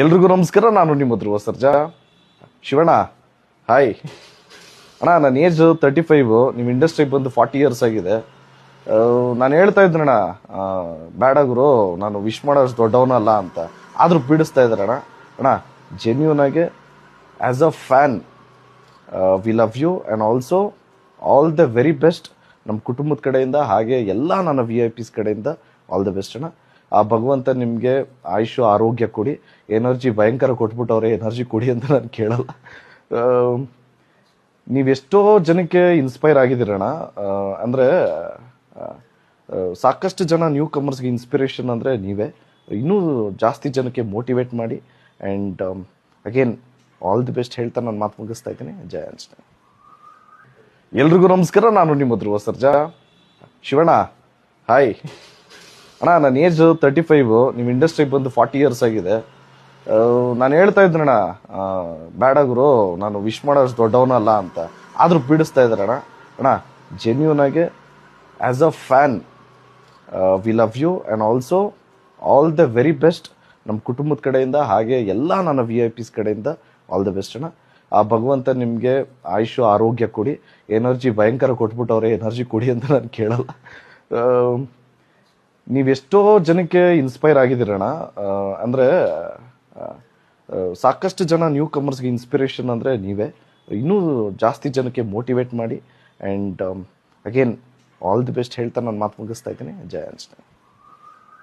ಎಲ್ರಿಗೂ ನಮಸ್ಕಾರ. ನಾನು ನಿಮ್ಮ ಧ್ರುವ ಸರ್ಜಾ. ಶಿವಣ್ಣ ಹಾಯ್ ಅಣ್ಣ. ನನ್ನ ಏಜ್ 35. ನಿಮ್ಮ ಇಂಡಸ್ಟ್ರಿಗೆ ಬಂದು 40 ಇಯರ್ಸ್ ಆಗಿದೆ. ನಾನು ಹೇಳ್ತಾ ಇದ್ನಣ್ಣ, ಬೇಡ ಗುರು, ನಾನು ವಿಶ್ ಮಾಡೋಷ್ಟು ದೊಡ್ಡವನಲ್ಲ ಅಂತ. ಆದರೂ ಪೀಡಿಸ್ತಾ ಇದ್ದಾರಣ್ಣ. ಅಣ್ಣ, ಜೆನ್ಯೂನ್ ಆಗಿ as a fan we love you and also all the very best ನಮ್ಮ ಕುಟುಂಬದ ಕಡೆಯಿಂದ, ಹಾಗೆ ಎಲ್ಲ ನನ್ನ VIPs ಕಡೆಯಿಂದ ಆಲ್ ದ ಬೆಸ್ಟ್ ಅಣ್ಣ. ಆ ಭಗವಂತ ನಿಮಗೆ ಆಯುಷು ಆರೋಗ್ಯ ಕೊಡಿ. ಎನರ್ಜಿ ಭಯಂಕರ ಕೊಟ್ಬಿಟ್ಟವ್ರೆ, ಎನರ್ಜಿ ಕೊಡಿ ಅಂತ ನಾನು ಕೇಳಲ್ಲ. ನೀವೆಷ್ಟೋ ಜನಕ್ಕೆ ಇನ್ಸ್ಪೈರ್ ಆಗಿದ್ದೀರಣ್ಣ. ಅಂದರೆ ಸಾಕಷ್ಟು ಜನ ನ್ಯೂ ಕಮರ್ಸ್ಗೆ ಇನ್ಸ್ಪಿರೇಷನ್ ಅಂದರೆ ನೀವೇ. ಇನ್ನೂ ಜಾಸ್ತಿ ಜನಕ್ಕೆ ಮೋಟಿವೇಟ್ ಮಾಡಿ. And again all the best ಹೇಳ್ತಾ ನಾನು ಮಾತು ಮುಗಿಸ್ತಾ ಇದ್ದೀನಿ. ಜಯ ಆಂಜನೇಯ. ಎಲ್ರಿಗೂ ನಮಸ್ಕಾರ. ನಾನು ನಿಮ್ಮ ಧ್ರುವ ಸರ್ಜಾ. ಶಿವಣ್ಣ ಹಾಯ್ ಅಣ್ಣ. ನನ್ನ ಏಜ್ 35. ನಿಮ್ಮ ಇಂಡಸ್ಟ್ರಿಗೆ ಬಂದು 40 ಇಯರ್ಸ್ ಆಗಿದೆ. ನಾನು ಹೇಳ್ತಾ ಇದ್ನಣ್ಣ, ಬೇಡ ಗುರು, ನಾನು ವಿಶ್ ಮಾಡೋಷ್ಟು ದೊಡ್ಡವನಲ್ಲ ಅಂತ. ಆದರೂ ಪೀಡಿಸ್ತಾ ಇದ್ದಾರಣ್ಣ. ಅಣ್ಣ, ಜೆನ್ಯೂನ್ ಆಗಿ as a fan we love you and also all the very best ನಮ್ಮ ಕುಟುಂಬದ ಕಡೆಯಿಂದ, ಹಾಗೆ ಎಲ್ಲ ನನ್ನ VIPs ಕಡೆಯಿಂದ ಆಲ್ ದ ಬೆಸ್ಟ್ ಅಣ್ಣ. ಆ ಭಗವಂತ ನಿಮಗೆ ಆಯುಷು ಆರೋಗ್ಯ ಕೊಡಿ. ಎನರ್ಜಿ ಭಯಂಕರ ಕೊಟ್ಬಿಟ್ಟವ್ರೆ, ಎನರ್ಜಿ ಕೊಡಿ ಅಂತ ನಾನು ಕೇಳಲ್ಲ. ನೀವೆಷ್ಟೋ ಜನಕ್ಕೆ ಇನ್ಸ್ಪೈರ್ ಆಗಿದ್ದೀರಣ್ಣ. ಅಂದರೆ ಸಾಕಷ್ಟು ಜನ ನ್ಯೂ ಕಮರ್ಸ್ಗೆ ಇನ್ಸ್ಪಿರೇಷನ್ ಅಂದರೆ ನೀವೇ. ಇನ್ನೂ ಜಾಸ್ತಿ ಜನಕ್ಕೆ ಮೋಟಿವೇಟ್ ಮಾಡಿ. And again all the best ಹೇಳ್ತಾ ನಾನು ಮಾತು ಮುಗಿಸ್ತಾ ಇದ್ದೀನಿ. ಜಯ ಆಂಜನೇಯ.